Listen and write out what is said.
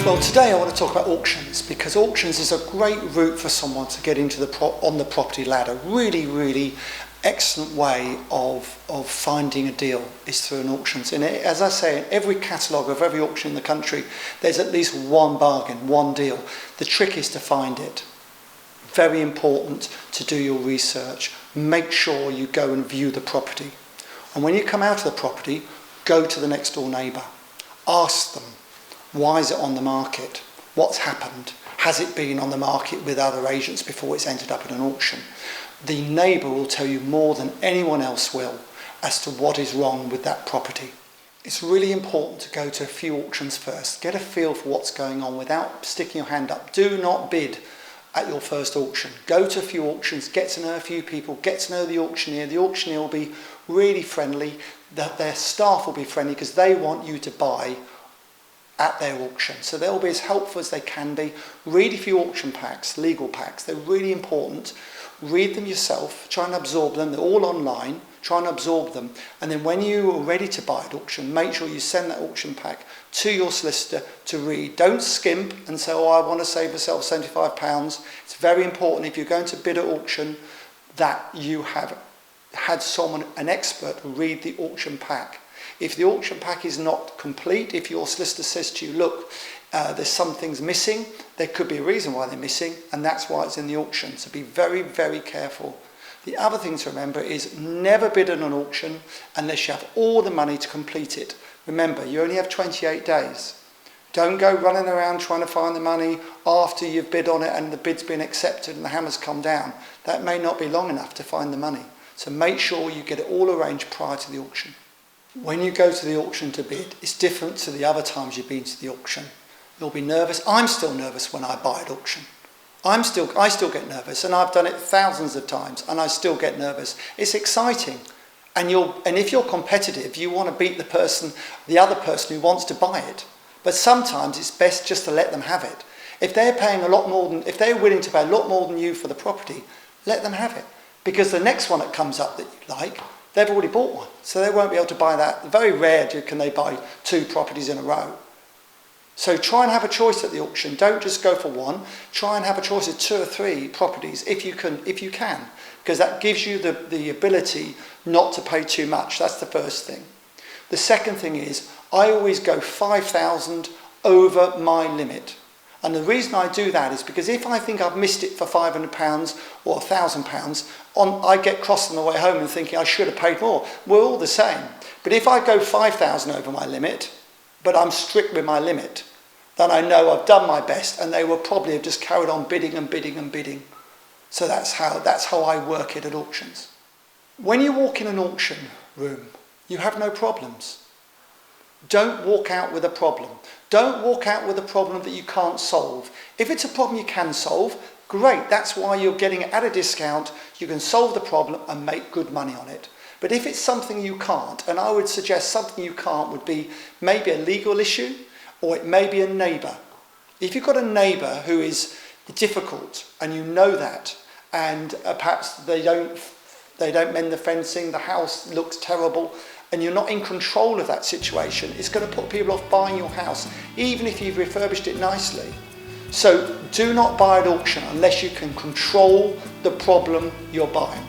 Well, today I want to talk about auctions because auctions is a great route for someone to get into on the property ladder. Really excellent way of finding a deal is through an auctions. And as I say, in every catalogue of every auction in the country, there's at least one bargain, one deal. The trick is to find it. Very important to do your research. Make sure you go and view the property. And when you come out of the property, go to the next door neighbour. Ask them, why is it on the market? What's happened? Has it been on the market with other agents before it's ended up at an auction? The neighbour will tell you more than anyone else will as to what is wrong with that property. It's really important to go to a few auctions first. Get a feel for what's going on without sticking your hand up. Do not bid at your first auction. Go to a few auctions, get to know a few people, get to know the auctioneer. The auctioneer will be really friendly, their staff will be friendly because they want you to buy at their auction. So they'll be as helpful as they can be. Read a few auction packs, legal packs. They're really important. Read them yourself, try and absorb them. They're all online. Try and absorb them. And then when you are ready to buy at auction, make sure you send that auction pack to your solicitor to read. Don't skimp and say, oh, I want to save myself £75. It's very important if you're going to bid at auction that you have had someone, an expert, read the auction pack. If the auction pack is not complete, if your solicitor says to you, look, there's some things missing, there could be a reason why they're missing, and that's why it's in the auction. So be very careful. The other thing to remember is never bid at an auction unless you have all the money to complete it. Remember, you only have 28 days. Don't go running around trying to find the money after you've bid on it and the bid's been accepted and the hammer's come down. That may not be long enough to find the money. So make sure you get it all arranged prior to the auction. When you go to the auction to bid, it's different to the other times you've been to the auction. You'll be nervous. I'm still nervous when I buy at auction. I still get nervous, and I've done it thousands of times, and I still get nervous. It's exciting, and if you're competitive, you want to beat the other person who wants to buy it. But sometimes it's best just to let them have it. If they're willing to pay a lot more than you for the property, let them have it, because the next one that comes up that you like, they've already bought one, so they won't be able to buy that. Very rare can they buy two properties in a row. So try and have a choice at the auction. Don't just go for one. Try and have a choice of 2 or 3 properties if you can, because that gives you the ability not to pay too much. That's the first thing. The second thing is I always go 5,000 over my limit. And the reason I do that is because if I think I've missed it for £500 or £1,000, I get cross on the way home and thinking I should have paid more. We're all the same. But if I go 5,000 over my limit, but I'm strict with my limit, then I know I've done my best and they will probably have just carried on bidding. So that's how I work it at auctions. When you walk in an auction room, you have no problems. Don't walk out with a problem. Don't walk out with a problem that you can't solve. If it's a problem you can solve, great. That's why you're getting it at a discount. You can solve the problem and make good money on it. But if it's something you can't, and I would suggest something you can't would be maybe a legal issue, or it may be a neighbour. If you've got a neighbour who is difficult and you know that, and perhaps they don't mend the fencing, the house looks terrible, and you're not in control of that situation, it's going to put people off buying your house, even if you've refurbished it nicely. So do not buy at auction unless you can control the problem you're buying.